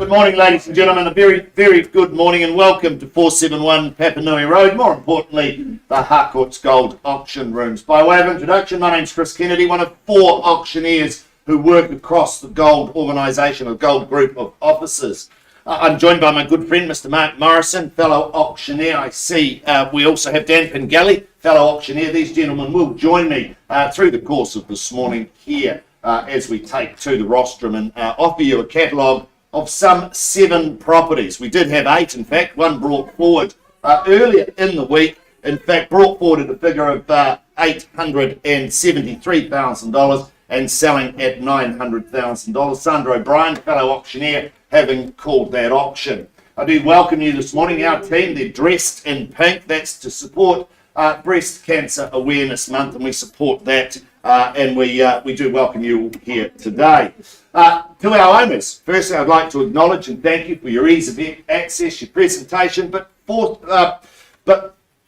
Good morning, ladies and gentlemen. A very, very good morning and welcome to 471 Papanui Road. More importantly, the Harcourts Gold Auction Rooms. By way of introduction, my name's Chris Kennedy, one of 4 auctioneers who work across the gold organisation, a gold group of officers. I'm joined by my good friend, Mr. Mark Morrison, fellow auctioneer. I see we also have Dan Pengelly, fellow auctioneer. These gentlemen will join me through the course of this morning here as we take to the rostrum and offer you a catalogue of some 7 properties. We did have 8, in fact. One brought forward earlier in the week. In fact, brought forward at a figure of $873,000 and selling at $900,000. Sandra O'Brien, fellow auctioneer, having called that auction. I do welcome you this morning. Our team, they're dressed in pink. That's to support Breast Cancer Awareness Month, and we support that. And we do welcome you all here today. To our owners, firstly, I'd like to acknowledge and thank you for your ease of access, your presentation, but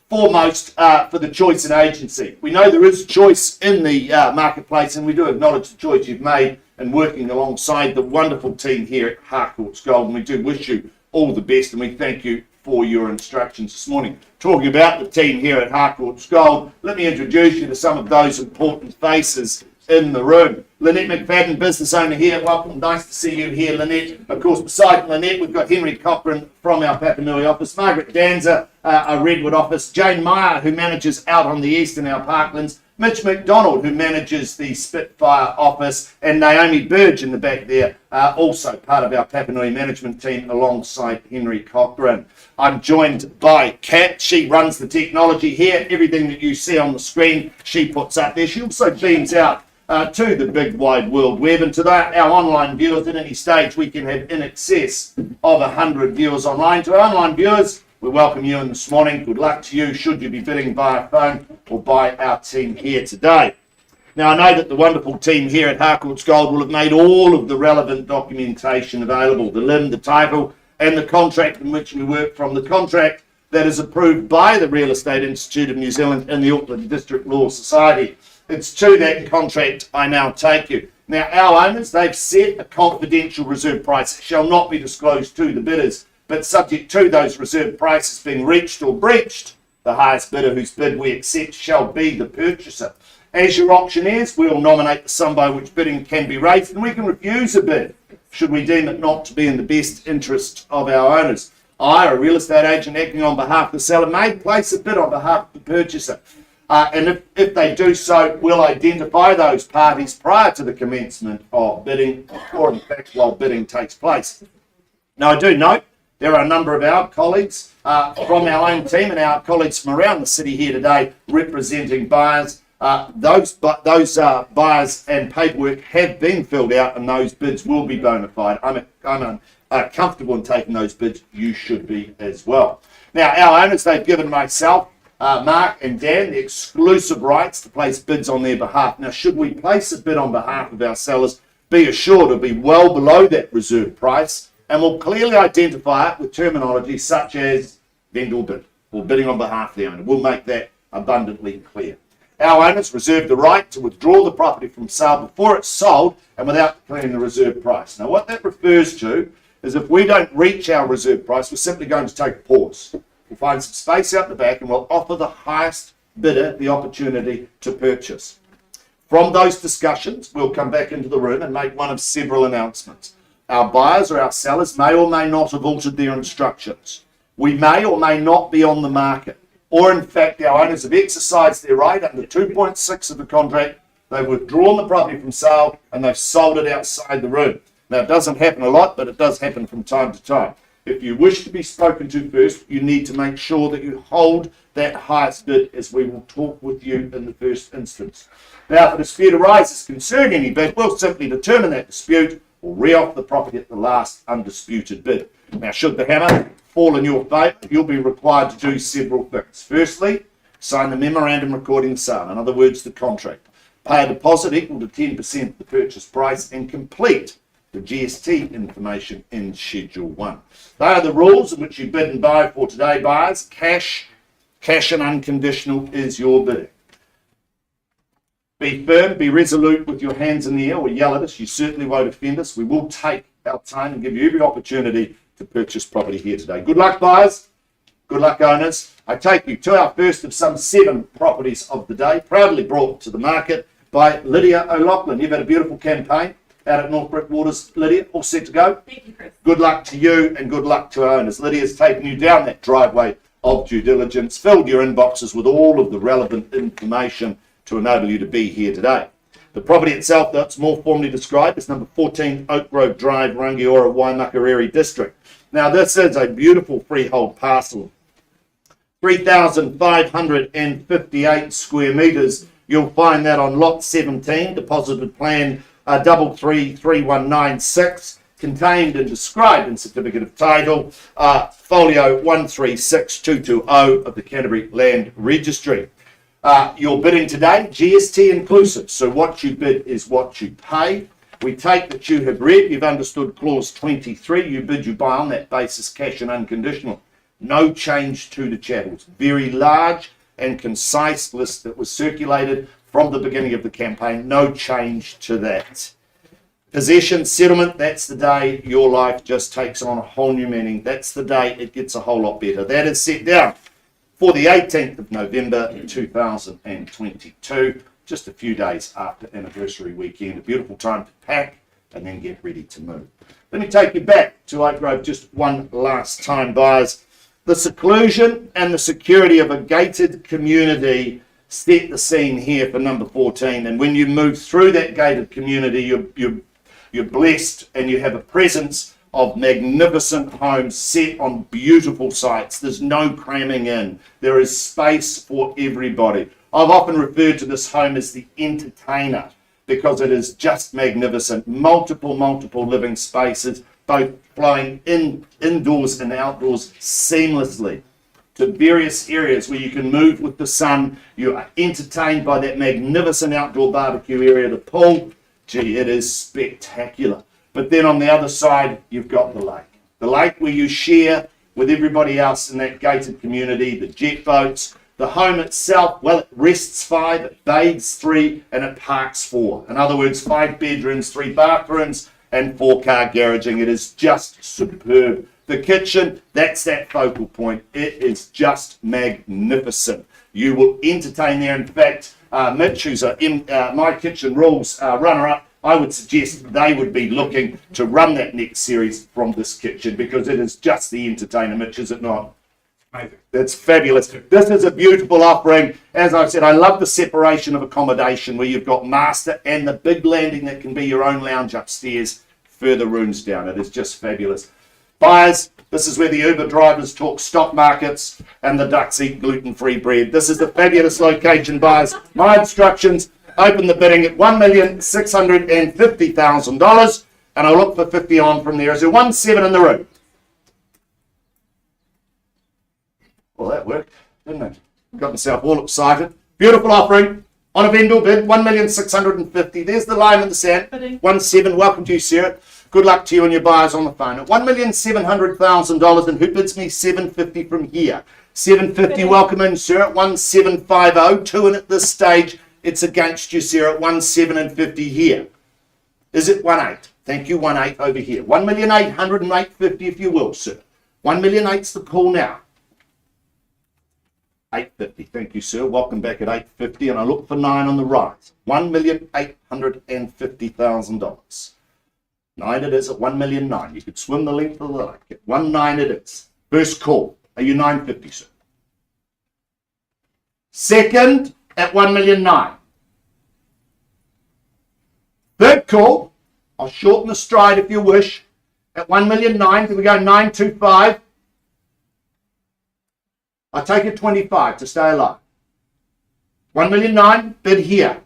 foremost for the choice and agency. We know there is choice in the marketplace, and we do acknowledge the choice you've made in working alongside the wonderful team here at Harcourts Gold, and we do wish you all the best, and we thank you for your instructions this morning. Talking about the team here at Harcourts Gold, let me introduce you to some of those important faces in the room. Lynette McFadden, business owner here. Welcome, nice to see you here, Lynette. Of course, beside Lynette, we've got Henry Cochran from our Papanui office, Margaret Danza, our Redwood office, Jane Meyer, who manages out on the east in our Parklands, Mitch McDonald, who manages the Spitfire office, and Naomi Burge in the back there, also part of our Papanui management team alongside Henry Cochran. I'm joined by Kat. She runs the technology here. Everything that you see on the screen, she puts up there. She also beams out to the big wide world web, and to our online viewers at any stage, we can have in excess of 100 viewers online. To our online viewers, we welcome you in this morning. Good luck to you should you be bidding via phone or by our team here today. Now, I know that the wonderful team here at Harcourts Gold will have made all of the relevant documentation available, the LIM, the title, and the contract in which we work from, the contract that is approved by the Real Estate Institute of New Zealand and the Auckland District Law Society. It's to that contract I now take you. Now, our owners, they've set a confidential reserve price. It shall not be disclosed to the bidders, but subject to those reserve prices being reached or breached, the highest bidder whose bid we accept shall be the purchaser. As your auctioneers, we will nominate the sum by which bidding can be raised, and we can refuse a bid should we deem it not to be in the best interest of our owners. I, a real estate agent acting on behalf of the seller, may place a bid on behalf of the purchaser. And if they do so, we'll identify those parties prior to the commencement of bidding, or in fact while bidding takes place. Now, I do note there are a number of our colleagues from our own team and our colleagues from around the city here today representing buyers. Those buyers and paperwork have been filled out, and those bids will be bona fide. I'm comfortable in taking those bids. You should be as well. Now, our owners, they've given myself, Mark and Dan, the exclusive rights to place bids on their behalf. Now, should we place a bid on behalf of our sellers, be assured it'll be well below that reserve price, and we'll clearly identify it with terminology such as vendor bid or bidding on behalf of the owner. We'll make that abundantly clear. Our owners reserve the right to withdraw the property from sale before it's sold and without declaring the reserve price. Now, what that refers to is if we don't reach our reserve price, we're simply going to take a pause. We'll find some space out the back and we'll offer the highest bidder the opportunity to purchase. From those discussions, we'll come back into the room and make one of several announcements. Our buyers or our sellers may or may not have altered their instructions. We may or may not be on the market. Or in fact, our owners have exercised their right under 2.6 of the contract. They've withdrawn the property from sale and they've sold it outside the room. Now, it doesn't happen a lot, but it does happen from time to time. If you wish to be spoken to first, you need to make sure that you hold that highest bid, as we will talk with you in the first instance. Now, if a dispute arises concerning any bid, we'll simply determine that dispute or re-offer the property at the last undisputed bid. Now, should the hammer fall in your favour, you'll be required to do several things. Firstly, sign the memorandum recording the sale, in other words, the contract. Pay a deposit equal to 10% of the purchase price and complete the GST information in Schedule 1. They are the rules in which you bid and buy for today, buyers. Cash and unconditional is your bidding. Be firm, be resolute with your hands in the air, or yell at us. You certainly won't offend us. We will take our time and give you every opportunity to purchase property here today. Good luck, buyers. Good luck, owners. I take you to our first of some 7 properties of the day, proudly brought to the market by Lydia O'Loughlin. You've had a beautiful campaign out at North Brickwaters. Lydia, all set to go? Thank you, Chris. Good luck to you and good luck to our owners. Lydia's taken you down that driveway of due diligence, filled your inboxes with all of the relevant information to enable you to be here today. The property itself, though it's more formally described, is number 14 Oak Grove Drive, Rangiora, Waimakariri District. Now, this is a beautiful freehold parcel, 3,558 square metres. You'll find that on lot 17, deposited plan 333196, contained and described in certificate of title, folio 136220 of the Canterbury Land Registry. Your bidding today, GST inclusive, so what you bid is what you pay. We take that you have read, you've understood clause 23, you bid, you buy on that basis, cash and unconditional. No change to the chattels. Very large and concise list that was circulated from the beginning of the campaign. No change to that. Possession, settlement, that's the day your life just takes on a whole new meaning. That's the day it gets a whole lot better. That is set down for the 18th of November 2022, just a few days after anniversary weekend. A beautiful time to pack and then get ready to move. Let me take you back to Oak Grove just one last time, buyers. The seclusion and the security of a gated community set the scene here for number 14. And when you move through that gated community, you're blessed and you have a presence of magnificent homes set on beautiful sites. There's no cramming in. There is space for everybody. I've often referred to this home as the entertainer because it is just magnificent. Multiple living spaces, both flowing indoors and outdoors seamlessly to various areas where you can move with the sun. You are entertained by that magnificent outdoor barbecue area, the pool. Gee, it is spectacular. But then on the other side, you've got the lake. The lake where you share with everybody else in that gated community, the jet boats. The home itself, well, it rests 5, it bathes 3, and it parks 4. In other words, 5 bedrooms, 3 bathrooms, and 4-car garaging. It is just superb. The kitchen, that's that focal point. It is just magnificent. You will entertain there. In fact, Mitch, who's a My Kitchen Rules runner-up, I would suggest they would be looking to run that next series from this kitchen because it is just the entertainer, Mitch, is it not? Amazing. That's fabulous. This is a beautiful offering. As I've said, I love the separation of accommodation where you've got master and the big landing that can be your own lounge upstairs, further rooms down. It is just fabulous. Buyers, this is where the Uber drivers talk stock markets and the ducks eat gluten-free bread. This is the fabulous location, buyers. My instructions, open the bidding at $1,650,000 and I'll look for 50 on from there. Is there 1-7 in the room? Well, that worked, didn't it? Got myself all excited. Beautiful offering on a vendor bid, $1,650,000. There's the line in the sand. 1-7. Welcome to you, Sarah. Good luck to you and your buyers on the phone. At $1,700,000, and who bids me $750,000 from here? $750,000. Welcome in, Sarah. At $1,750,000. 2 in at this stage. It's against you, Sarah. At $1,750,000 here. Is it 1.8? Thank you. 1.8 over here. $1,800,000 and $850,000 if you will, sir. $1,800,000's the call now. $850,000. Thank you, sir. Welcome back at $850,000, and I look for 9 on the rise. $1,850,000. 9 it is at $1,900,000. You could swim the length of the lake. At 1.9 it is. First call. Are you $950,000, sir? Second at $1,900,000. Third call. I'll shorten the stride if you wish. At $1,900,000. Can we go 925? I take it 25 to stay alive. $1,900,000, bid here.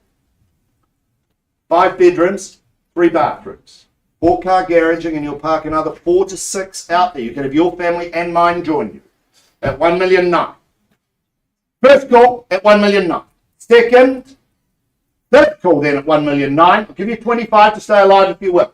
5 bedrooms, 3 bathrooms. 4-car garaging, and you'll park another 4 to 6 out there. You can have your family and mine join you at $1,900,000. First call at $1,900,000. Second, third call then at $1,900,000. I'll give you 25 to stay alive if you will.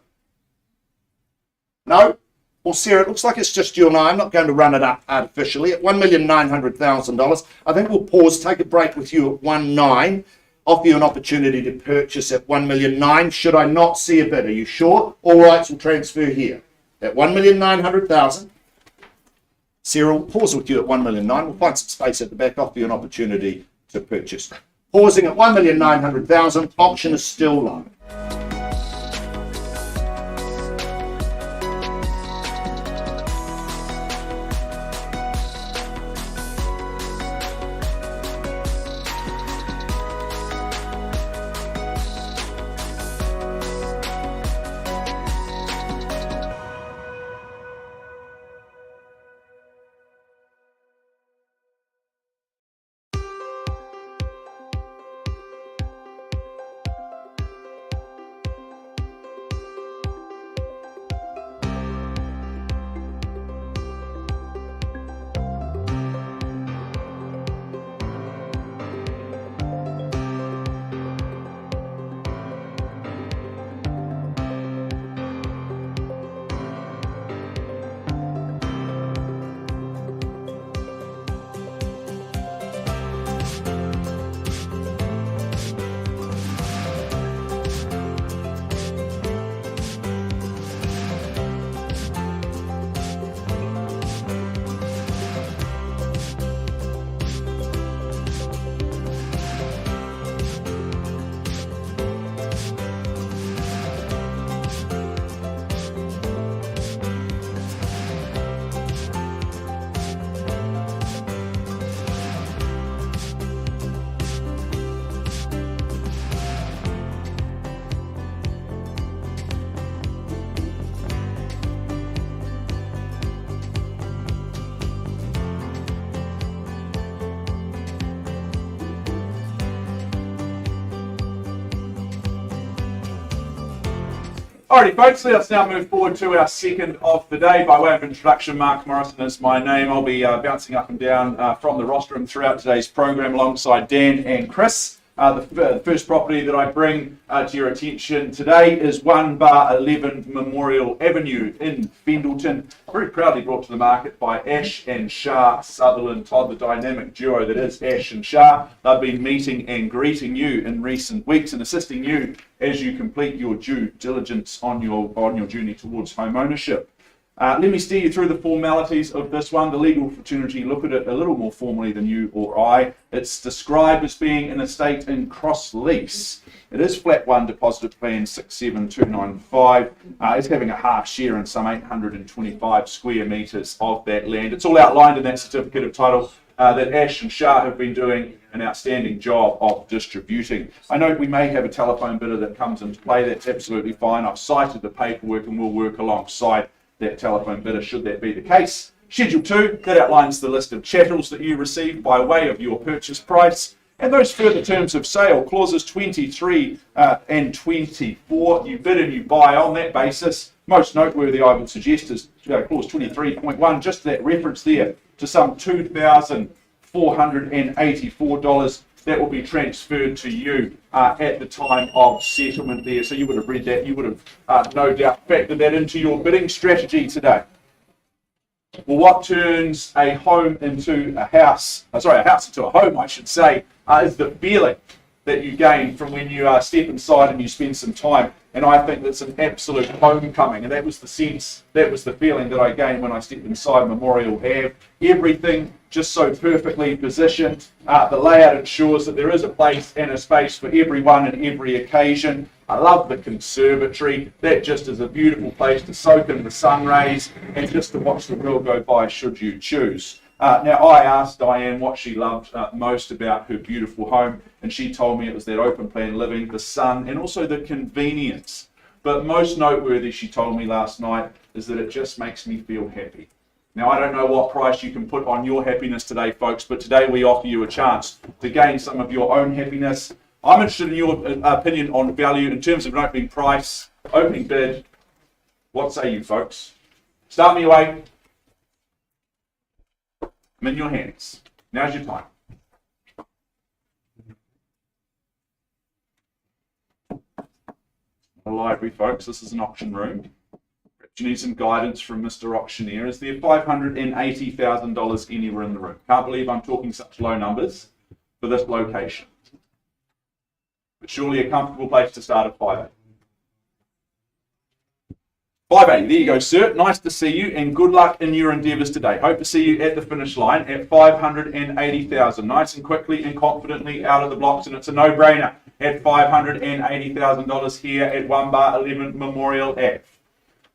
No? Well, Sarah, it looks like it's just you and I. I'm not going to run it up artificially. At $1,900,000, I think we'll pause, take a break with you at 1.9. offer you an opportunity to purchase at 1,900,000. Should I not see a bid? Are you sure? All rights will transfer here. At 1,900,000, Sarah will pause with you at 1,900,000. We'll find some space at the back, offer you an opportunity to purchase. Pausing at 1,900,000, option is still live. Alrighty folks, let's now move forward to our second of the day. By way of introduction, Mark Morrison is my name. I'll be bouncing up and down from the rostrum throughout today's program alongside Dan and Chris. The first property that I bring to your attention today is 1/11 Memorial Avenue in Fendleton. Very proudly brought to the market by Ash and Shah Sutherland Todd, the dynamic duo that is Ash and Shah. They've been meeting and greeting you in recent weeks and assisting you as you complete your due diligence on your journey towards home ownership. Let me steer you through the formalities of this one. The legal fraternity look at it a little more formally than you or I. It's described as being an estate in cross lease. It is flat 1 deposit plan 67295. It's having a half share in some 825 square metres of that land. It's all outlined in that certificate of title that Ash and Shah have been doing an outstanding job of distributing. I know we may have a telephone bidder that comes into play. That's absolutely fine. I've cited the paperwork and we'll work alongside that telephone bidder should that be the case. Schedule 2, that outlines the list of chattels that you receive by way of your purchase price and those further terms of sale, clauses 23 and 24. You bid and you buy on that basis. Most noteworthy, I would suggest, is clause 23.1, just that reference there to some $2,484 that will be transferred to you at the time of settlement there. So you would have read that, you would have no doubt factored that into your bidding strategy today. Well, what turns a home into a house, a house into a home, I should say, is the feeling that you gain from when you step inside and you spend some time. And I think that's an absolute homecoming. And that was the sense, that was the feeling that I gained when I stepped inside Memorial Ave. Everything just so perfectly positioned. The layout ensures that there is a place and a space for everyone and every occasion. I love the conservatory. That just is a beautiful place to soak in the sun rays and just to watch the world go by should you choose. Now, I asked Diane what she loved most about her beautiful home, and she told me it was that open plan living, the sun, and also the convenience. But most noteworthy, she told me last night, is that it just makes me feel happy. Now, I don't know what price you can put on your happiness today, folks, but today we offer you a chance to gain some of your own happiness. I'm interested in your opinion on value in terms of an opening price, opening bid. What say you, folks? Start me away. I'm in your hands. Now's your time. A library, folks. This is an auction room. You need some guidance from Mr. Auctioneer. Is there $580,000 anywhere in the room? Can't believe I'm talking such low numbers for this location. but surely a comfortable place to start at 580. 580, there you go, sir. Nice to see you, and good luck in your endeavours today. Hope to see you at the finish line at 580,000. Nice and quickly and confidently out of the blocks, and it's a no-brainer at $580,000 here at 1 bar 11 Memorial Ave.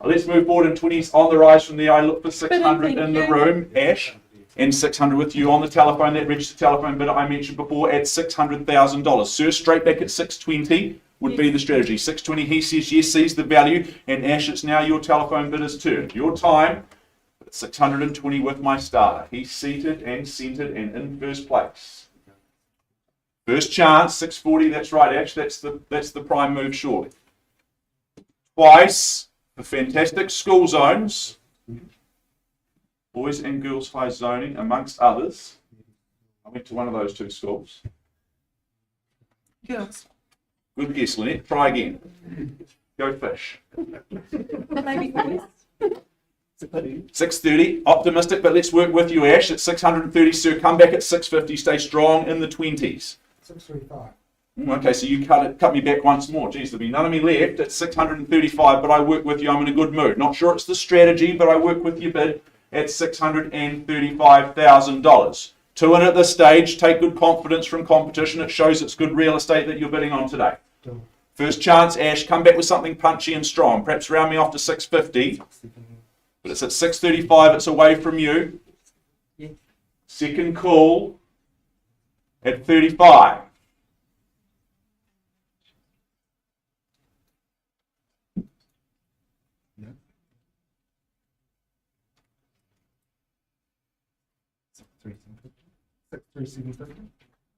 Let's move forward in 20s on the rise from there. I look for 600 in the room, Ash, and 600 with you on the telephone. That registered telephone bidder I mentioned before at $600,000. Sir, straight back at 620 would be the strategy. 620, he says yes, sees the value, and Ash, it's now your telephone bidder's turn. Your time, 620 with my starter. He's seated and centered and in first place. First chance, 640, that's right, Ash, that's the prime move, surely. Twice, the fantastic school zones, boys and girls high zoning, amongst others. I went to one of those two schools. Girls. Good guess, Lynette. Try again. Go fish. Maybe boys. 630, optimistic, but let's work with you, Ash. At 630, sir. Come back at 650. Stay strong in the 20s. 635. Okay, so you cut me back once more. Geez, there'll be none of me left at 635, but I work with you. I'm in a good mood. Not sure it's the strategy, but I work with you bid at $635,000. 2 in at this stage. Take good confidence from competition. It shows it's good real estate that you're bidding on today. First chance, Ash. Come back with something punchy and strong. Perhaps round me off to 650. But it's at 635. It's away from you. Yeah. Second call at 35.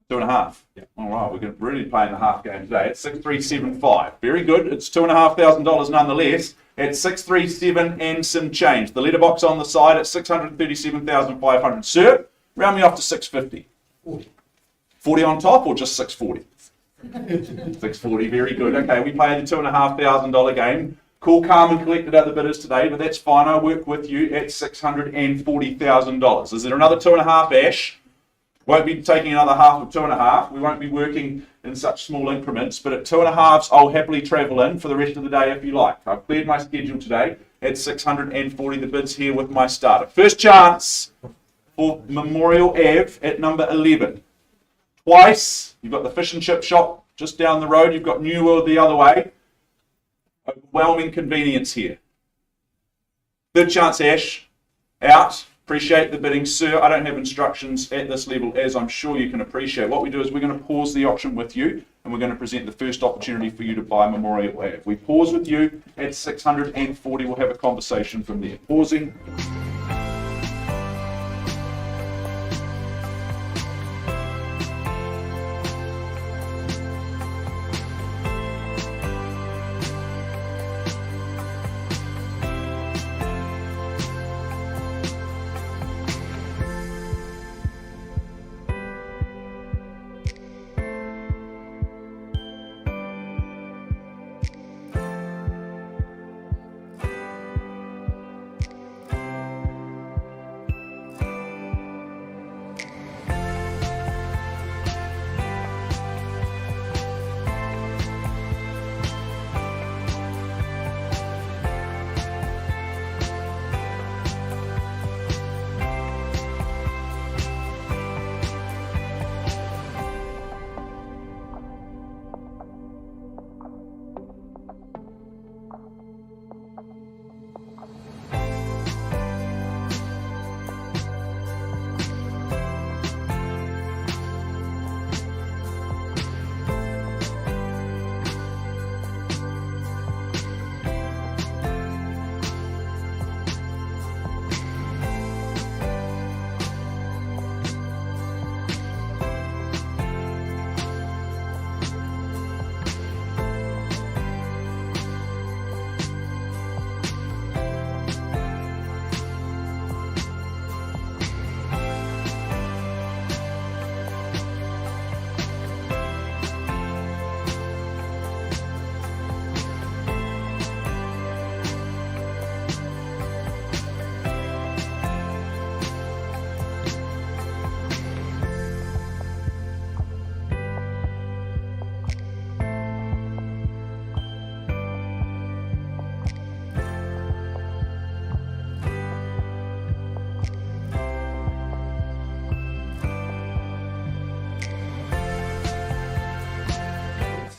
Two and a half. Yeah. All right, we're going to really play in the half game today. It's 6,375. Very good. It's $2,500 nonetheless. At 637 and some change. The letterbox on the side at 637,500. Sir, round me off to 650. 40 on top or just 640? 640. Very good. Okay, we play the $2,500 game. Cool, calm, and collected other bidders today, but that's fine. I work with you at $640,000. Is there another 2.5, Ash? Won't be taking another half of 2.5. We won't be working in such small increments, but at 2.5s, I'll happily travel in for the rest of the day if you like. I've cleared my schedule today at 640. The bids here with my starter. First chance for Memorial Ave at number 11. Twice, you've got the fish and chip shop just down the road. You've got New World the other way. Overwhelming convenience here. Third chance, Ash. Out. Appreciate the bidding, sir. I don't have instructions at this level, as I'm sure you can appreciate. What we do is we're going to pause the auction with you, and we're going to present the first opportunity for you to buy Memorial Ave. We pause with you at 640. We'll have a conversation from there. Pausing.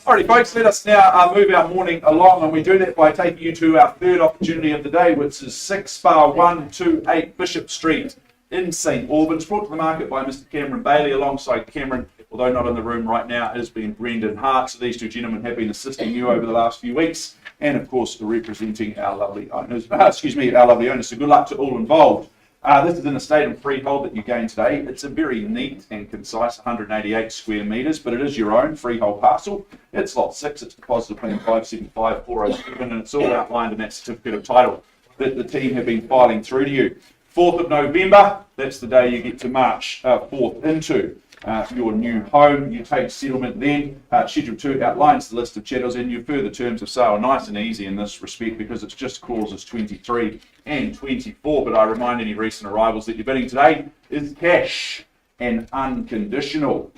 Alrighty, folks, let us now move our morning along, and we do that by taking you to our third opportunity of the day, which is 6 bar 128 Bishop Street in St Albans, brought to the market by Mr. Cameron Bailey. Alongside Cameron, although not in the room right now, has been Brendan Hart. So these two gentlemen have been assisting you over the last few weeks, and of course representing our lovely owners. Our lovely owners. So good luck to all involved. This is an estate and freehold that you gain today. It's a very neat and concise 188 square metres, but it is your own freehold parcel. It's lot 6, it's deposited plan 575407, and it's all outlined in that certificate of title that the team have been filing through to you. 4th of November, that's the day you get to march forth into your new home. You take settlement then. Schedule 2 outlines the list of chattels and your further terms of sale. Nice and easy in this respect because it's just clauses 23 and 24. But I remind any recent arrivals that your bidding today is cash and unconditional.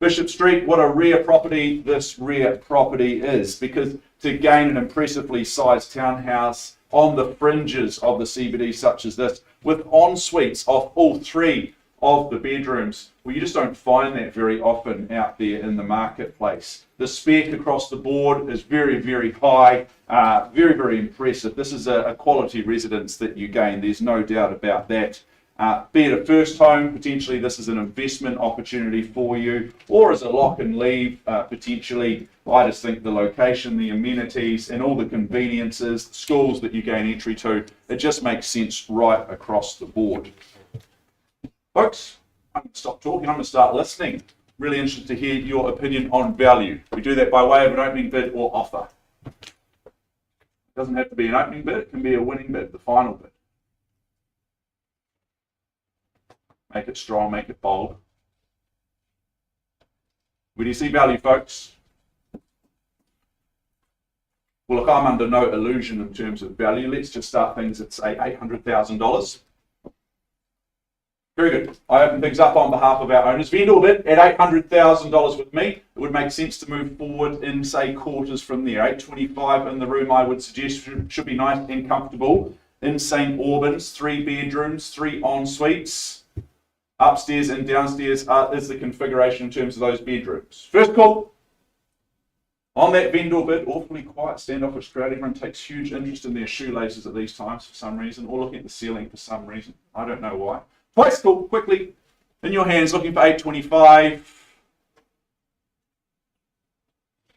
Bishop Street, what a rare property this rare property is, because to gain an impressively sized townhouse on the fringes of the CBD such as this, with en-suites of all 3 of the bedrooms, well, you just don't find that very often out there in the marketplace. The spec across the board is very, very high, very, very impressive. This is a quality residence that you gain, there's no doubt about that. Be it a first home, potentially this is an investment opportunity for you, or as a lock and leave, potentially. I just think the location, the amenities, and all the conveniences, the schools that you gain entry to, it just makes sense right across the board. Folks, I'm going to stop talking, I'm going to start listening. Really interested to hear your opinion on value. We do that by way of an opening bid or offer. It doesn't have to be an opening bid, it can be a winning bid, the final bid. Make it strong, make it bold. Where do you see value, folks? Well, look, I'm under no illusion in terms of value. Let's just start things at, say, $800,000. Very good. I open things up on behalf of our owners. Vendor bid at $800,000 with me. It would make sense to move forward in, say, quarters from there. 825 in the room, I would suggest, should be nice and comfortable. In St Albans, 3 bedrooms, 3 en-suites. Upstairs and downstairs is the configuration in terms of those bedrooms. First call. On that vendor bid, awfully quiet, standoffish crowd. Everyone takes huge interest in their shoelaces at these times for some reason, or looking at the ceiling for some reason. I don't know why. Twice call, quickly. In your hands, looking for 825.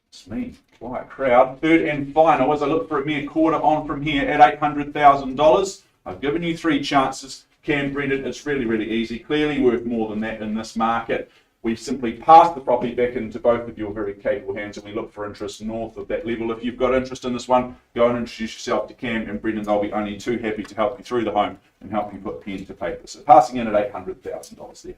It's me, quiet crowd. Third and final, as I look for a mere quarter on from here at $800,000. I've given you 3 chances. Cam, Brendan, it's really, really easy. Clearly worth more than that in this market. We simply pass the property back into both of your very capable hands, and we look for interest north of that level. If you've got interest in this one, go and introduce yourself to Cam and Brendan. They'll be only too happy to help you through the home and help you put pen to paper. So passing in at $800,000 there.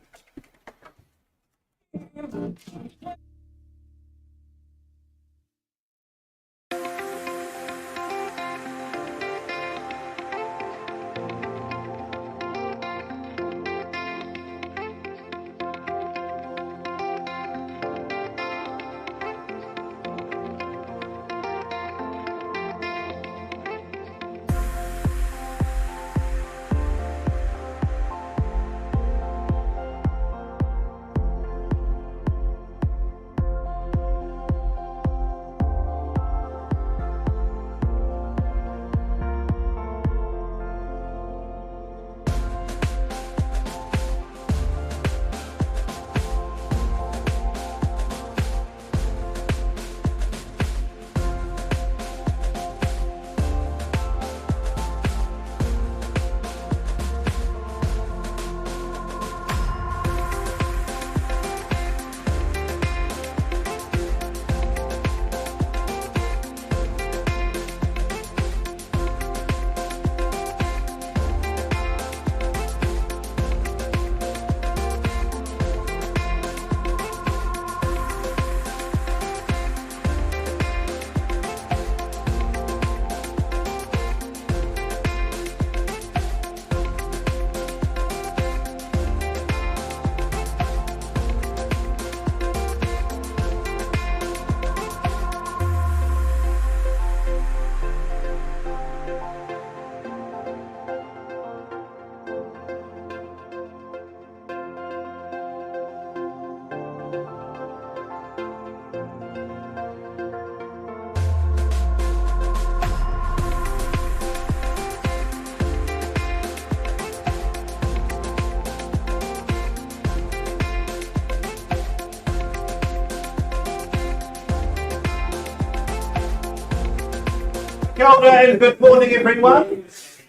Kia ora and good morning, everyone.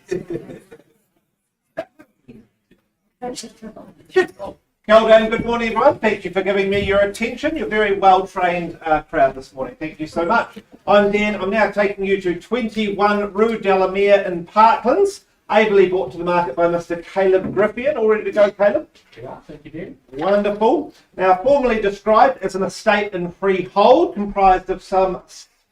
Kia ora and good morning, everyone. Thank you for giving me your attention. You're very well-trained crowd this morning. Thank you so much. I'm Dan. I'm now taking you to 21 Rue De La Mia in Parklands, ably brought to the market by Mr. Caleb Griffian. All ready to go, Caleb? Yeah, thank you, Dan. Wonderful. Now, formally described as an estate in freehold, comprised of some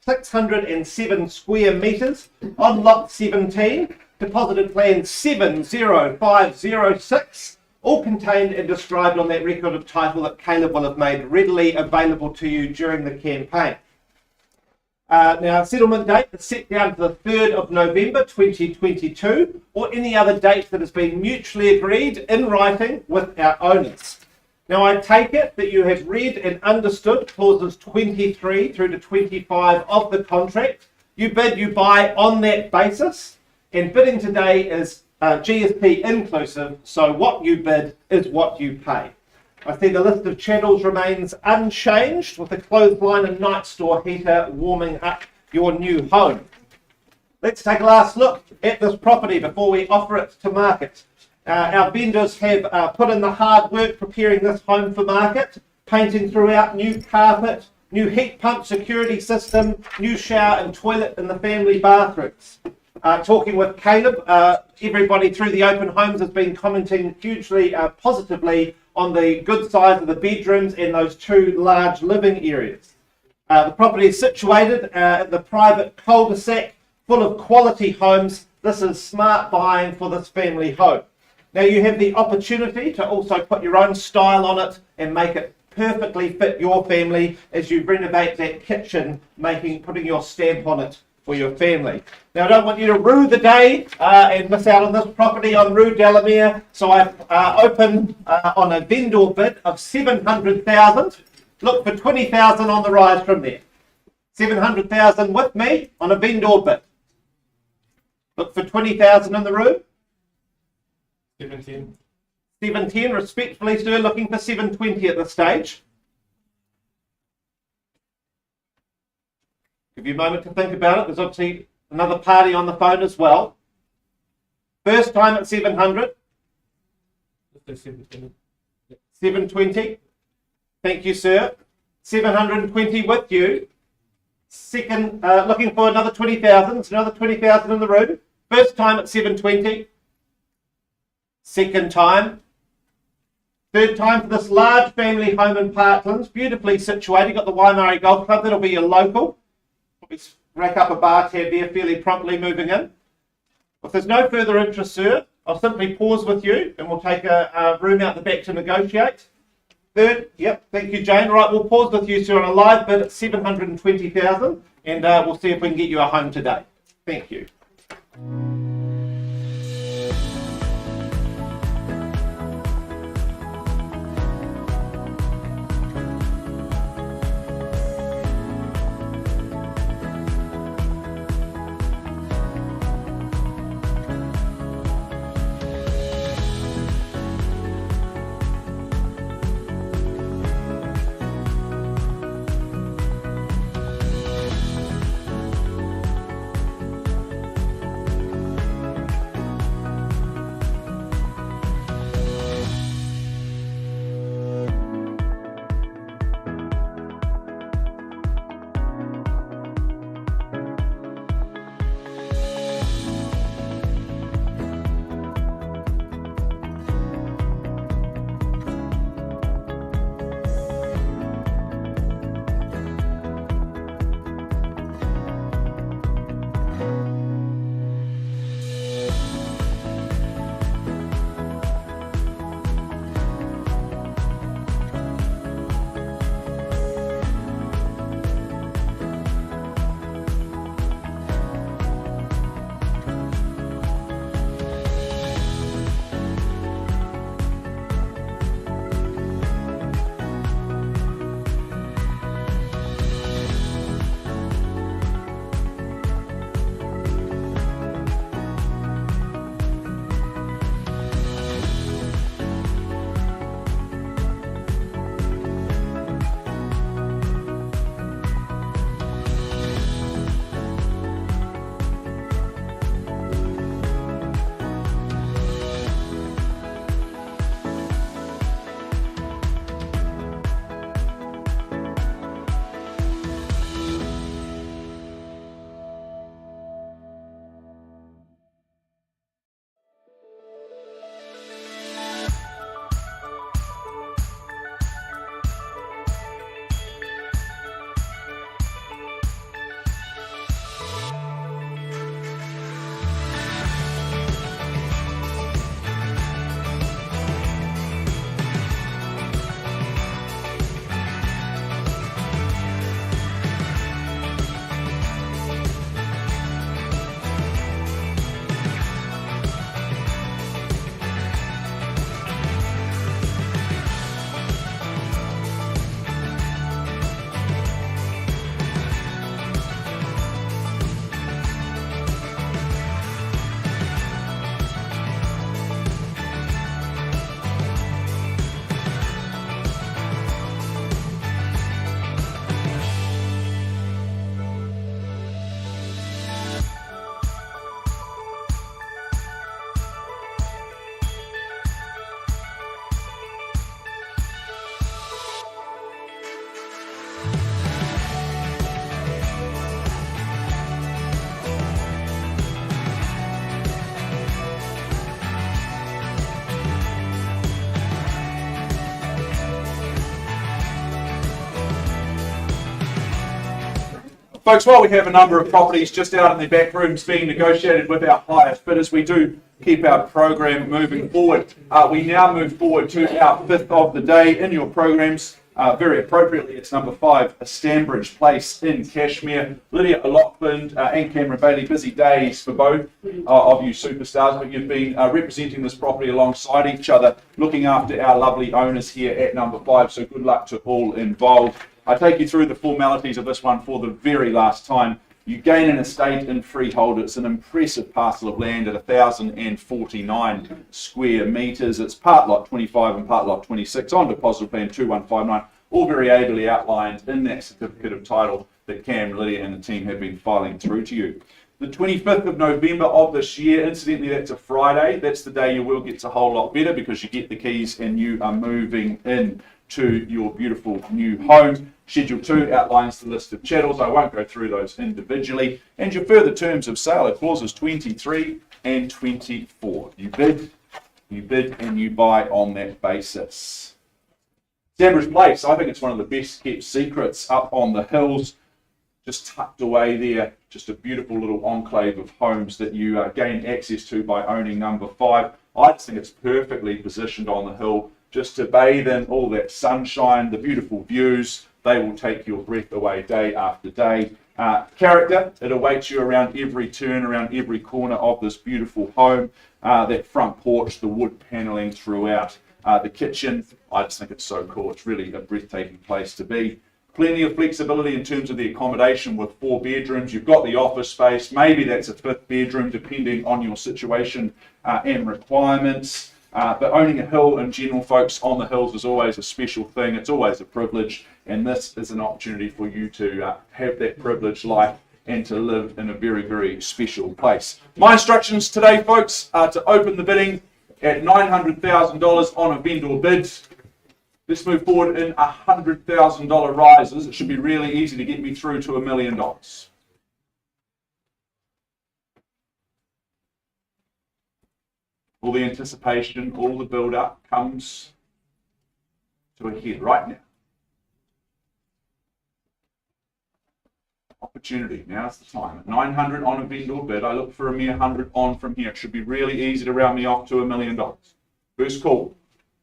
607 square metres on lot 17, deposited plan 70506, all contained and described on that record of title that Caleb will have made readily available to you during the campaign. Now, settlement date is set down to the 3rd of November 2022, or any other date that has been mutually agreed in writing with our owners. Now, I take it that you have read and understood clauses 23 through to 25 of the contract. You bid, you buy on that basis, and bidding today is GST inclusive, so what you bid is what you pay. I see the list of channels remains unchanged, with the clothesline and night store heater warming up your new home. Let's take a last look at this property before we offer it to market. Our vendors have put in the hard work preparing this home for market, painting throughout, new carpet, new heat pump security system, new shower and toilet in the family bathrooms. Talking with Caleb, everybody through the open homes has been commenting hugely positively on the good size of the bedrooms and those two large living areas. The property is situated in the private cul-de-sac full of quality homes. This is smart buying for this family home. Now, you have the opportunity to also put your own style on it and make it perfectly fit your family as you renovate that kitchen, putting your stamp on it for your family. Now, I don't want you to rue the day and miss out on this property on Rue De La Mia, so I've opened on a vendor bid of 700,000. Look for 20,000 on the rise from there. 700,000 with me on a vendor bid. Look for 20,000 in the room. 710. 710, respectfully, sir, looking for 720 at this stage. Give you a moment to think about it. There's obviously another party on the phone as well. First time at 700. Let's do 710. 720. Thank you, sir. 720 with you. Second, looking for another 20,000. It's another 20,000 in the room. First time at 720. Second time. Third time for this large family home in Parklands, beautifully situated. You've got the Waimari Golf Club, that'll be your local. Probably rack up a bar tab there fairly promptly moving in. If there's no further interest, sir, I'll simply pause with you and we'll take a room out the back to negotiate. Third, yep, thank you, Jane. Right, we'll pause with you, sir, on a live bid at 720,000 and we'll see if we can get you a home today. Thank you. Folks, while we have a number of properties just out in the back rooms being negotiated with our highest bidders, we do keep our program moving forward. We now move forward to our fifth of the day in your programs. Very appropriately, it's number 5, Stanbridge Place in Cashmere. Lydia O'Loughlin and Cameron Bailey, busy days for both of you superstars, but you've been representing this property alongside each other, looking after our lovely owners here at number 5, so good luck to all involved. I take you through the formalities of this one for the very last time. You gain an estate in freehold. It's an impressive parcel of land at 1,049 square metres. It's part lot 25 and part lot 26 on deposit plan 2159, all very ably outlined in that certificate of title that Cam, Lydia and the team have been filing through to you. The 25th of November of this year, incidentally that's a Friday, that's the day your world gets a whole lot better because you get the keys and you are moving in to your beautiful new home. Schedule 2 outlines the list of chattels. I won't go through those individually. And your further terms of sale are clauses 23 and 24. You bid, and you buy on that basis. Stanbridge Place, I think it's one of the best kept secrets up on the hills, just tucked away there. Just a beautiful little enclave of homes that you gain access to by owning number 5. I just think it's perfectly positioned on the hill just to bathe in all that sunshine, the beautiful views. They will take your breath away day after day. Character, it awaits you around every turn, around every corner of this beautiful home. That front porch, the wood panelling throughout. The kitchen, I just think it's so cool. It's really a breathtaking place to be. Plenty of flexibility in terms of the accommodation with 4 bedrooms. You've got the office space. Maybe that's a 5th bedroom depending on your situation and requirements. But owning a hill in general, folks, on the hills is always a special thing. It's always a privilege, and this is an opportunity for you to have that privileged life and to live in a very, very special place. My instructions today, folks, are to open the bidding at $900,000 on a vendor bid. Let's move forward in $100,000 rises. It should be really easy to get me through to $1 million. All the anticipation, all the build-up comes to a head right now. Opportunity, now's the time. At 900 on a vendor bid, I look for a mere 100 on from here. It should be really easy to round me off to $1 million. First call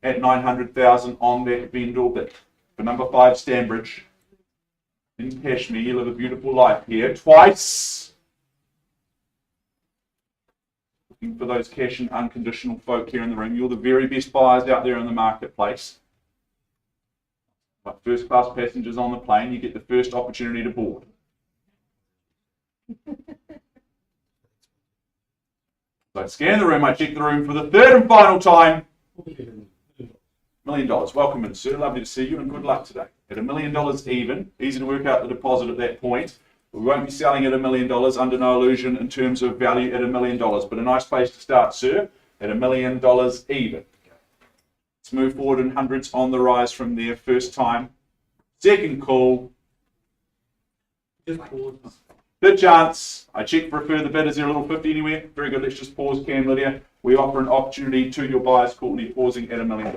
at 900,000 on that vendor bid. For number 5, Stanbridge in Cashmere. You live a beautiful life here. Twice. For those cash and unconditional folk here in the room, you're the very best buyers out there in the marketplace. Like first class passengers on the plane, you get the first opportunity to board. So I scan the room, I check the room for the 3rd and final time. $1 million. Welcome in, sir. Lovely to see you and good luck today. At $1 million even, easy to work out the deposit at that point. We won't be selling at $1 million, under no illusion in terms of value at $1 million, but a nice place to start, sir, at $1 million even. Let's move forward in hundreds on the rise from there. First time. Second call. Just pause. Third chance. I check for a further bid. Is there a little 50 anywhere? Very good. Let's just pause, Cam, Lydia. We offer an opportunity to your buyers, Courtney, pausing at $1 million.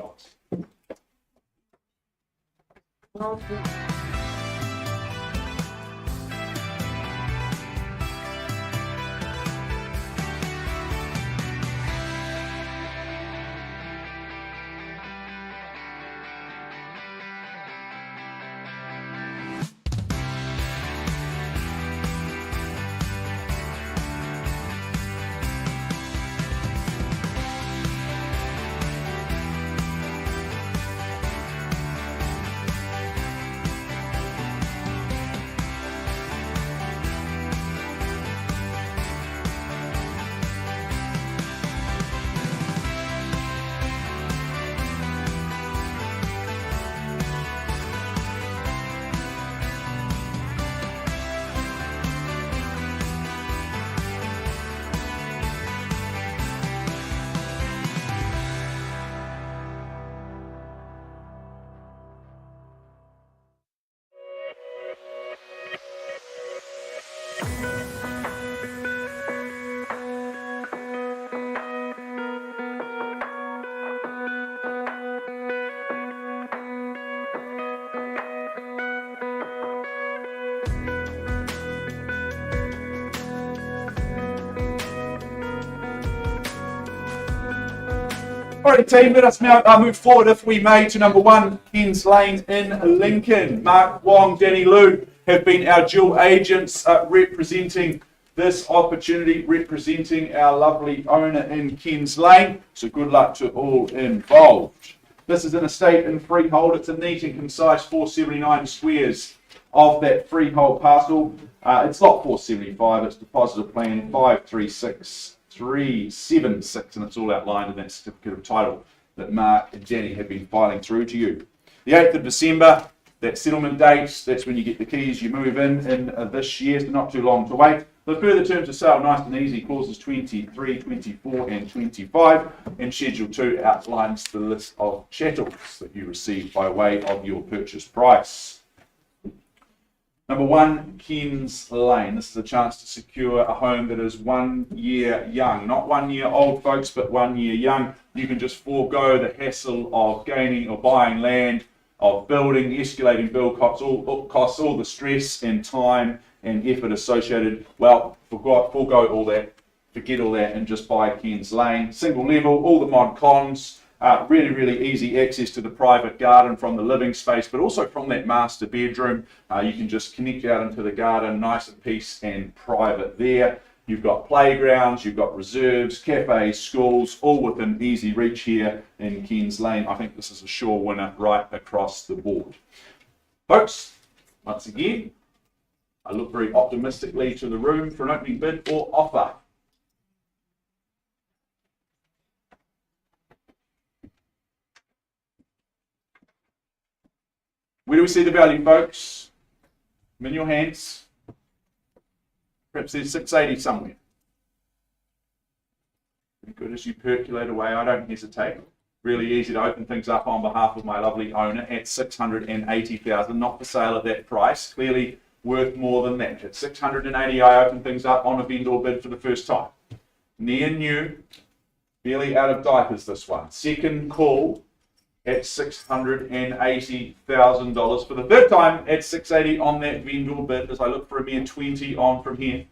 Alright team, let us now move forward, if we may, to number 1, Kens Lane in Lincoln. Mark Wong, Danny Liu have been our dual agents representing this opportunity, representing our lovely owner in Kens Lane. So good luck to all involved. This is an estate in freehold. It's a neat and concise 479 squares of that freehold parcel. It's lot 475, it's deposit plan 536376, and it's all outlined in that certificate of title that Mark and Jenny have been filing through to you. The 8th of December, that settlement date, that's when you get the keys, you move in this year, so not too long to wait. The further terms of sale, nice and easy, clauses 23, 24 and 25, and Schedule 2 outlines the list of chattels that you receive by way of your purchase price. Number 1, Kens Lane. This is a chance to secure a home that is 1 year young. Not 1 year old, folks, but 1 year young. You can just forego the hassle of gaining or buying land, of building, escalating build costs, all the stress and time and effort associated. Well, forego all that, forget all that, and just buy Kens Lane. Single level, all the mod cons. Really, really easy access to the private garden from the living space, but also from that master bedroom. You can just connect out into the garden, nice and peace and private there. You've got playgrounds, you've got reserves, cafes, schools, all within easy reach here in Kens Lane. I think this is a sure winner right across the board. Folks, once again, I look very optimistically to the room for an opening bid or offer. Where do we see the value, folks? In your hands. Perhaps there's 680 somewhere. Very good. As you percolate away, I don't hesitate. Really easy to open things up on behalf of my lovely owner at 680,000. Not for sale at that price. Clearly worth more than that. At 680, I open things up on a vendor bid for the first time. Near new, barely out of diapers. This one. Second call at $680,000 for the third time at 680 on that vendor bid, as I look for a mere 20 on from here.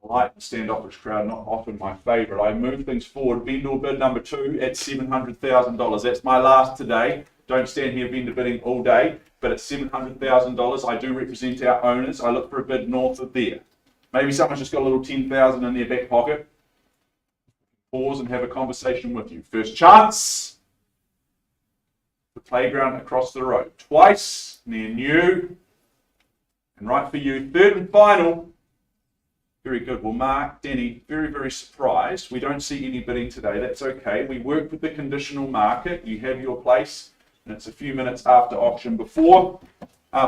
Polite and standoffish crowd, not often my favourite. I move things forward. Vendor bid number 2 at $700,000. That's my last today. Don't stand here vendor bidding all day, but at $700,000, I do represent our owners. I look for a bid north of there. Maybe someone's just got a little 10,000 in their back pocket. Pause and have a conversation with you. First chance. The playground across the road. Twice, near new, and right for you. Third and final. Very good. Well, Mark, Denny, very, very surprised. We don't see any bidding today. That's okay. We work with the conditional market. You have your place, and it's a few minutes after auction. Before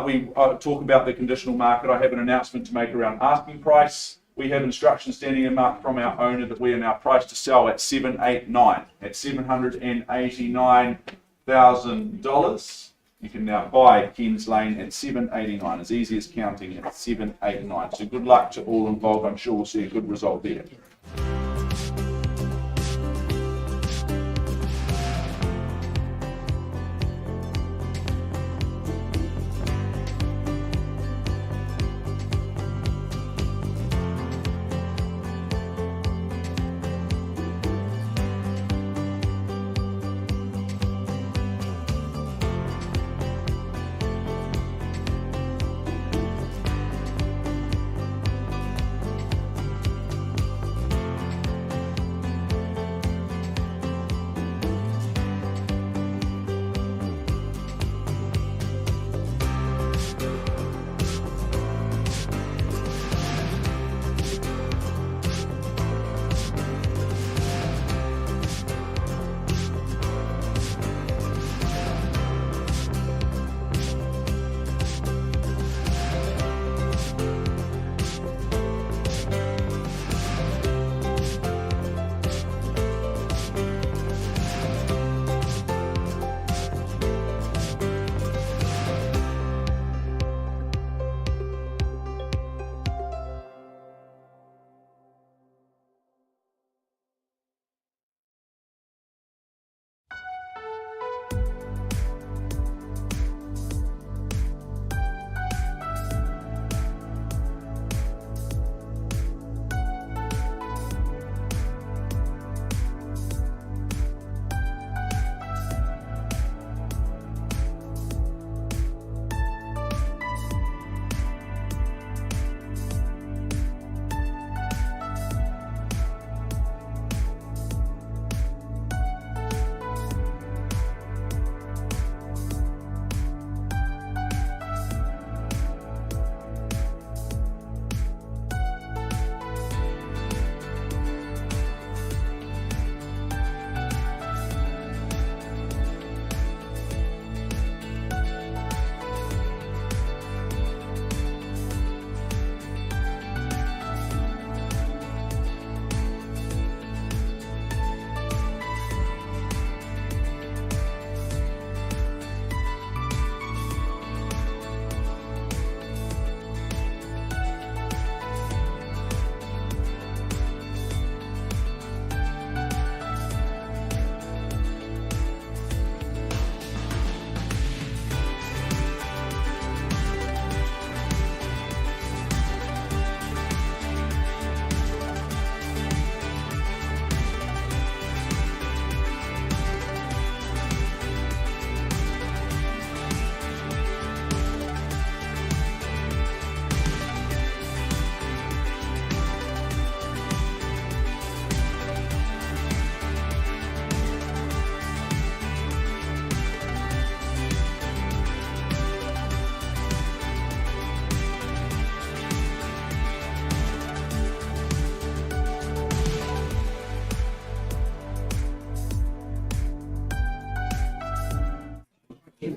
we talk about the conditional market, I have an announcement to make around asking price. We have instructions standing in mark from our owner that we are now priced to sell at $789. At $789,000. You can now buy Kens Lane at $789, as easy as counting at $789. So good luck to all involved. I'm sure we'll see a good result there.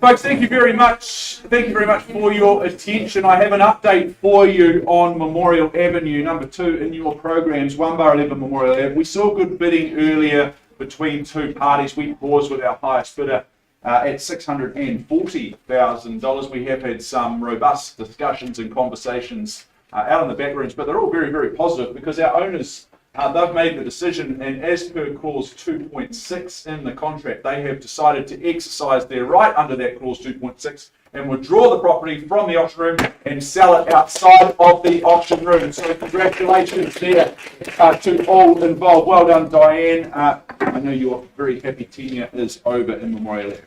Folks, thank you very much. Thank you very much for your attention. I have an update for you on Memorial Avenue, number 2 in your programs, 1 bar 11 Memorial Ave. We saw good bidding earlier between two parties. We paused with our highest bidder at $640,000. We have had some robust discussions and conversations out in the back rooms, but they're all very, very positive because our owners, they've made the decision, and as per clause 2.6 in the contract, they have decided to exercise their right under that clause 2.6 and withdraw the property from the auction room and sell it outside of the auction room. So congratulations there to all involved. Well done, Diane. I know your very happy tenure is over in Memorial Ave.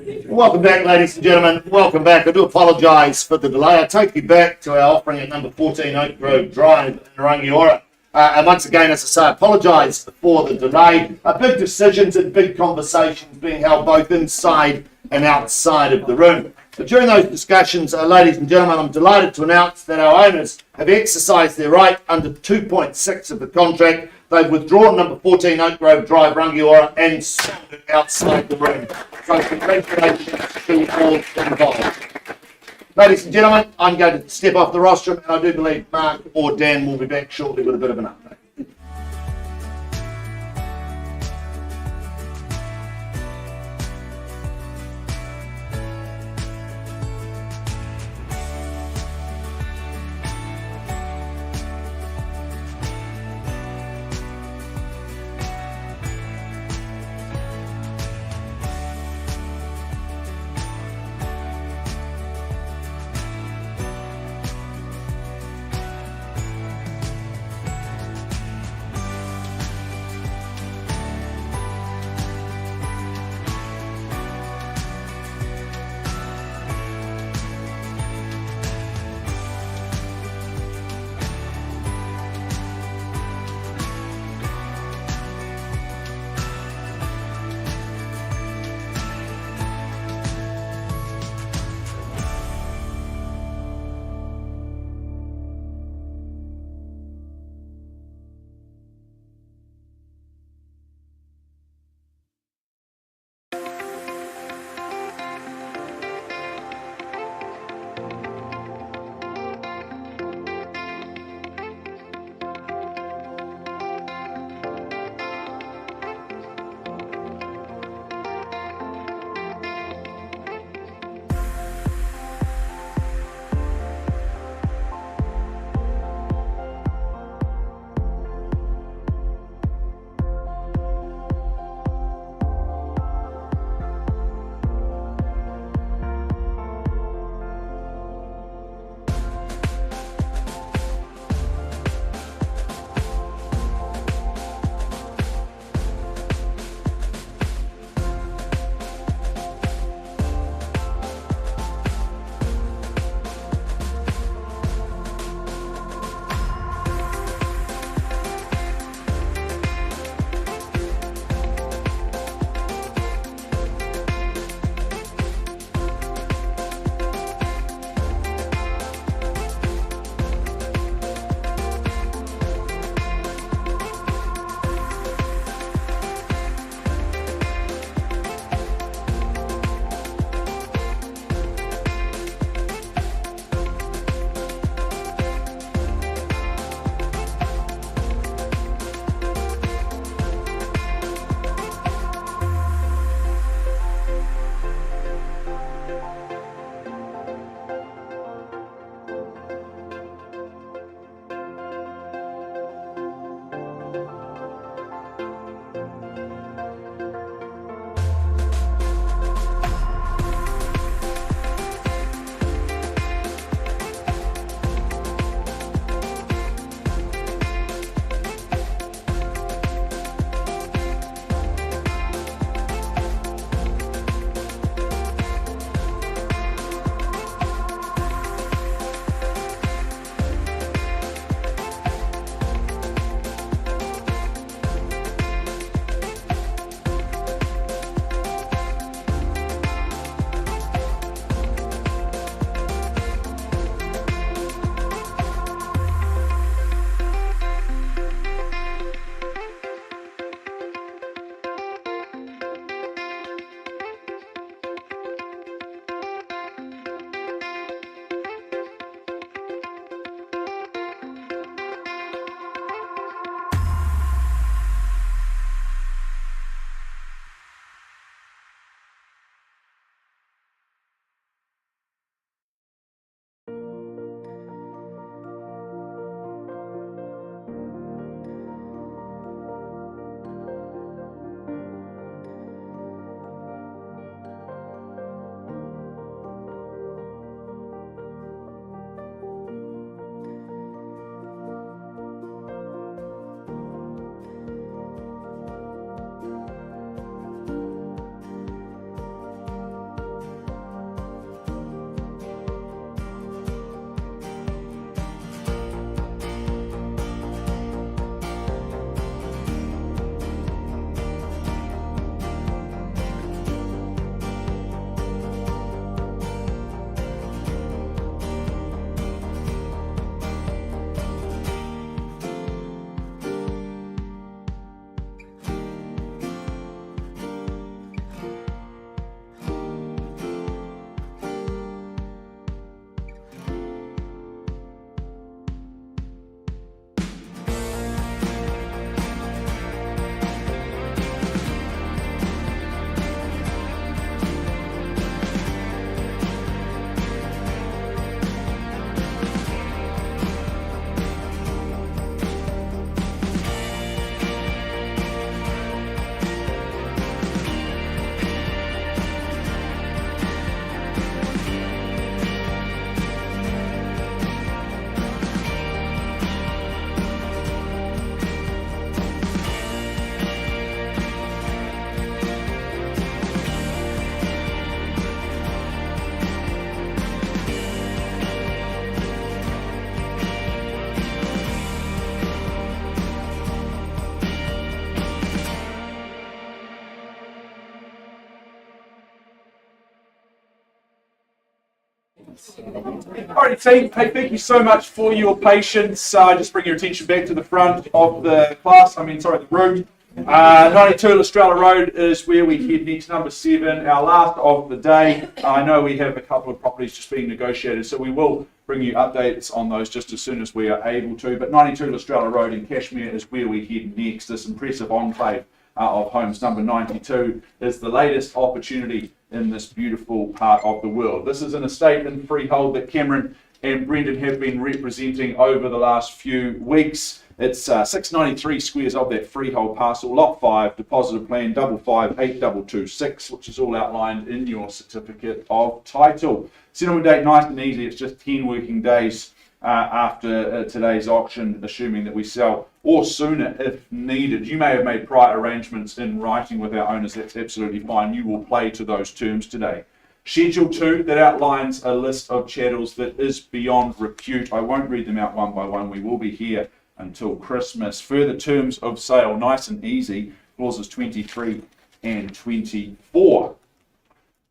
Welcome back, ladies and gentlemen. Welcome back. I do apologise for the delay. I take you back to our offering at number 14 Oak Grove Drive in Rangiora. And once again, as I say, I apologise for the delay. Big decisions and big conversations being held both inside and outside of the room. But during those discussions, ladies and gentlemen, I'm delighted to announce that our owners have exercised their right under 2.6 of the contract. They've withdrawn number 14 Oak Grove Drive, Rangiora, and sold it outside the room. So congratulations to all involved. Ladies and gentlemen, I'm going to step off the rostrum, and I do believe Mark or Dan will be back shortly with a bit of an update. Alrighty, team. Hey, thank you so much for your patience. Just bring your attention back to the front of the the room. 92 Lestrella Road is where we head next, number 7, our last of the day. I know we have a couple of properties just being negotiated, so we will bring you updates on those just as soon as we are able to. But 92 Lestrella Road in Cashmere is where we head next. This impressive enclave of homes, number 92, is the latest opportunity in this beautiful part of the world. This is an estate and freehold that Cameron and Brendan have been representing over the last few weeks. It's 693 squares of that freehold parcel, lot 5, deposited plan 558226, which is all outlined in your certificate of title. Settlement date nice and easy, it's just 10 working days after today's auction, assuming that we sell, or sooner if needed. You may have made prior arrangements in writing with our owners, that's absolutely fine. You will play to those terms today. Schedule 2, that outlines a list of chattels that is beyond repute. I won't read them out one by one, we will be here until Christmas. Further terms of sale, nice and easy, clauses 23 and 24.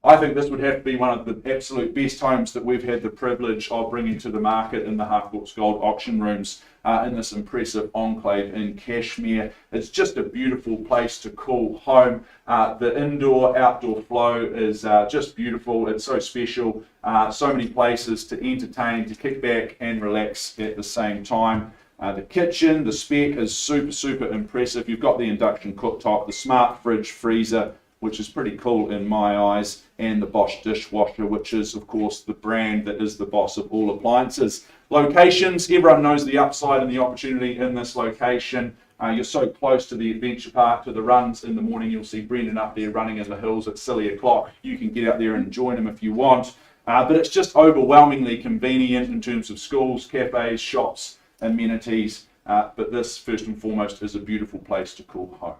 I think this would have to be one of the absolute best homes that we've had the privilege of bringing to the market in the Harcourts Gold auction rooms in this impressive enclave in Cashmere. It's just a beautiful place to call home. The indoor-outdoor flow is just beautiful. It's so special. So many places to entertain, to kick back and relax at the same time. The kitchen, the spec is super impressive. You've got the induction cooktop, the smart fridge freezer, which is pretty cool in my eyes, and the Bosch dishwasher, which is, of course, the brand that is the boss of all appliances. Locations, everyone knows the upside and the opportunity in this location. You're so close to the adventure park, to the runs in the morning. You'll see Brendan up there running in the hills at silly o'clock. You can get out there and join him if you want. But it's just overwhelmingly convenient in terms of schools, cafes, shops, amenities. But this, first and foremost, is a beautiful place to call home.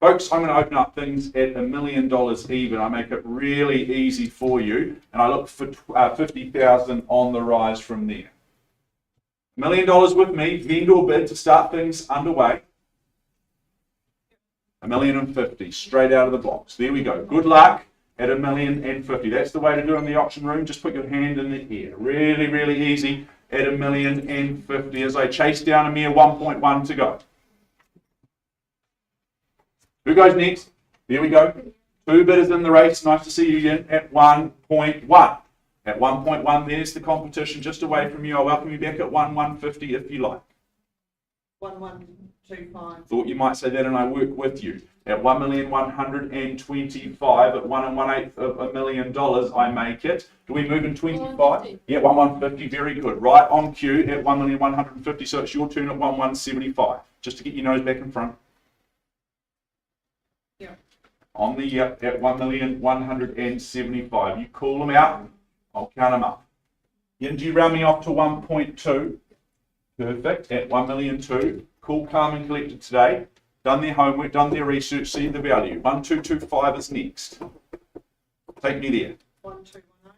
Folks, I'm going to open up things at $1 million even. I make it really easy for you, and I look for 50,000 on the rise from there. $1 million with me, vendor bid to start things underway. $1,050,000 straight out of the box. There we go. Good luck at $1,050,000. That's the way to do it in the auction room. Just put your hand in the air. Really easy at $1,050,000 as I chase down a mere 1.1 to go. Who goes next? There we go. 2 bidders in the race. Nice to see you again at 1.1. At 1.1, there's the competition just away from you. I'll welcome you back at 1,150 if you like. 1,125. Thought you might say that and I work with you. At 1,125, at 1 1/8 of $1 million, I make it. Do we move in 25? Yeah, 1,150, very good. Right on cue at 1,150, so it's your turn at 1,175. Just to get your nose back in front. On the at 1,175. You call them out, I'll count them up. Do you round me off to 1.2? Perfect. At 1,000,002. Cool, calm, and collected today. Done their homework, done their research, see the value. 1,225 is next. Take me there. 1,210.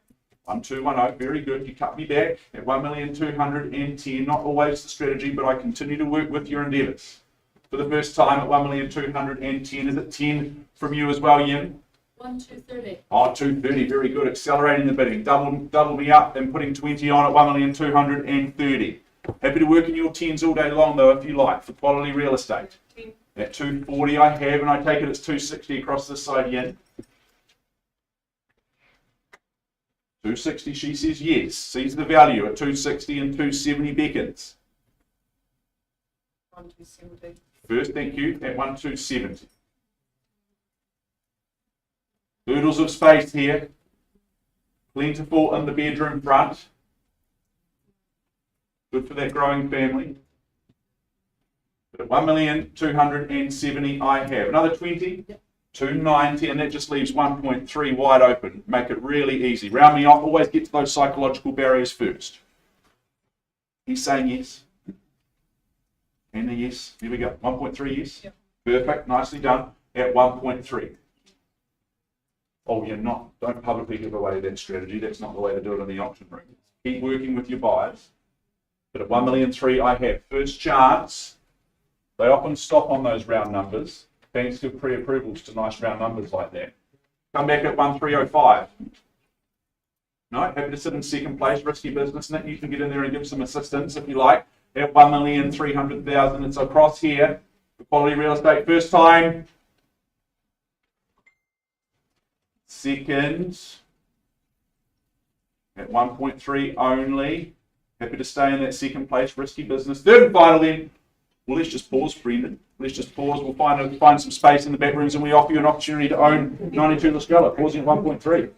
1,210. Very good. You cut me back at 1,210. Not always the strategy, but I continue to work with your endeavours. For the first time at 1,210. Is it 10 from you as well, Yin? 1,230. Oh, 230, very good. Accelerating the bidding. Double me up and putting 20 on at 1,230. Happy to work in your 10s all day long, though, if you like, for quality real estate. 10. At 240 I have, and I take it it's 260 across this side, Yin. 260, she says yes. Sees the value at 260 and 270 beckons. 1,270. First, thank you, at 1,270. Oodles of space here. Plentiful in the bedroom front. Good for that growing family. But at 1,270 I have. Another 20? Yep. 290, and that just leaves 1.3 wide open. Make it really easy. Round me off, always get to those psychological barriers first. He's saying yes. And a yes. Here we go. 1.3 yes. Yep. Perfect. Nicely done. At 1.3. Oh, you're not. Don't publicly give away that strategy. That's not the way to do it in the auction room. Keep working with your buyers. But at 1,003,000 I have. First chance. They often stop on those round numbers. Banks give pre-approvals to nice round numbers like that. Come back at 1,305. No, happy to sit in second place, risky business, Nick. You can get in there and give some assistance if you like. At 1,300,000, it's across here. The quality real estate, first time. Second. At 1.3 only. Happy to stay in that second place, risky business. Third and final then. Well, let's just pause, Brendan. Let's just pause. We'll find some space in the back rooms and we offer you an opportunity to own 92 Lestrella, pausing at 1.3.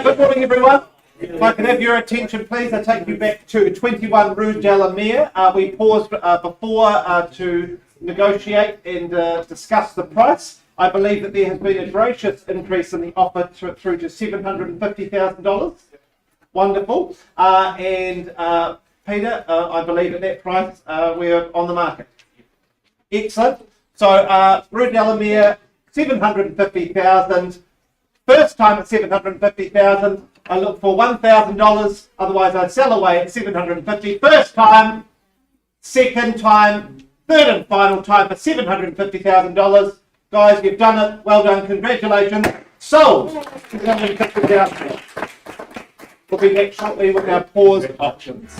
Good morning, everyone. If I can have your attention, please, I take you back to 21 Rue De La Mia. We paused before to negotiate and discuss the price. I believe that there has been a gracious increase in the offer through to $750,000. Wonderful. Peter, I believe at that price we're on the market. Excellent. So Rue De La Mia, $750,000. First time at $750,000. I look for $1,000. Otherwise, I sell away at $750,000. First time, second time, third and final time for $750,000. Guys, you've done it. Well done. Congratulations. Sold. $750,000. We'll be back shortly with our paused options.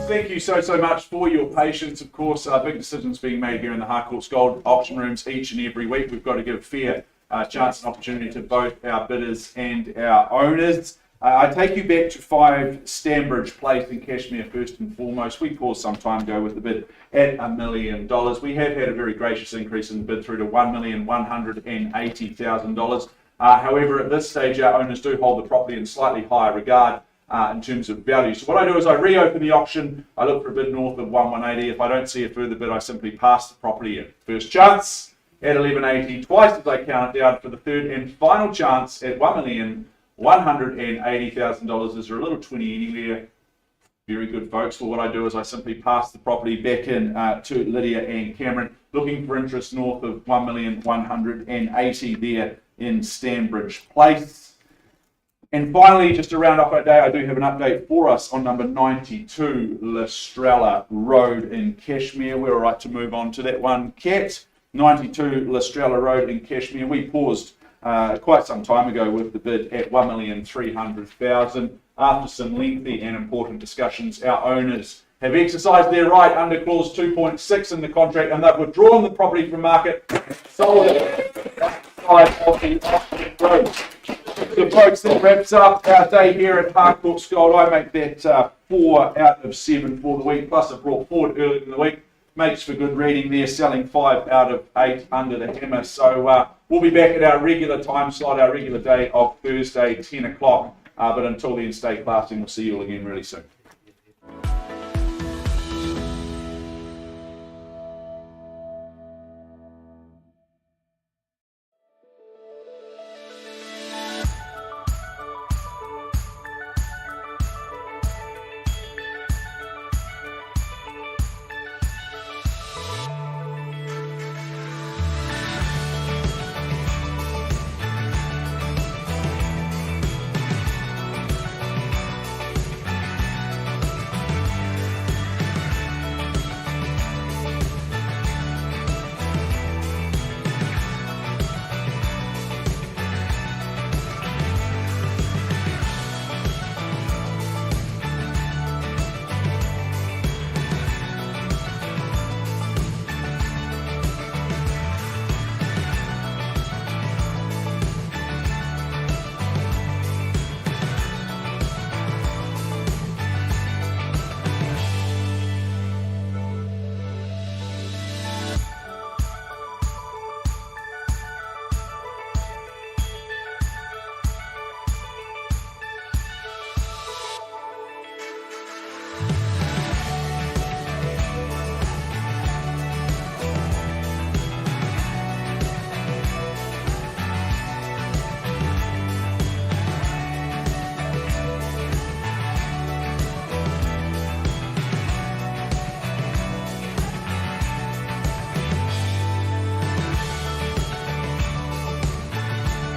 Thank you so much for your patience. Of course, big decisions being made here in the Harcourts Gold auction rooms each and every week. We've got to give fair chance and opportunity to both our bidders and our owners. I take you back to 5 Stanbridge Place in Cashmere first and foremost. We paused some time ago with the bid at $1 million. We have had a very gracious increase in the bid through to $1,180,000. However, at this stage, our owners do hold the property in slightly higher regard in terms of value. So what I do is I reopen the auction. I look for a bid north of 1,180. If I don't see a further bid, I simply pass the property at first chance at 1180, twice as I count it down for the third and final chance at $1,180,000. Is there a little 20 anywhere? Very good, folks. Well, what I do is I simply pass the property back in to Lydia and Cameron, looking for interest north of $1,180,000 there in Stanbridge Place. And finally, just to round off our day, I do have an update for us on number 92 Lestrella Road in Cashmere. We're all right to move on to that one, Kat. 92 Lestrella Road in Cashmere. We paused quite some time ago with the bid at $1,300,000. After some lengthy and important discussions, our owners have exercised their right under clause 2.6 in the contract, and they've withdrawn the property from market, sold it outside of the auction road. So folks, that wraps up our day here at Harcourts Gold. I make that 4 out of 7 for the week, plus I brought forward earlier in the week. Makes for good reading there, selling 5 out of 8 under the hammer. So we'll be back at our regular time slot, our regular day of Thursday, 10 o'clock. But until then, stay classy and we'll see you all again really soon.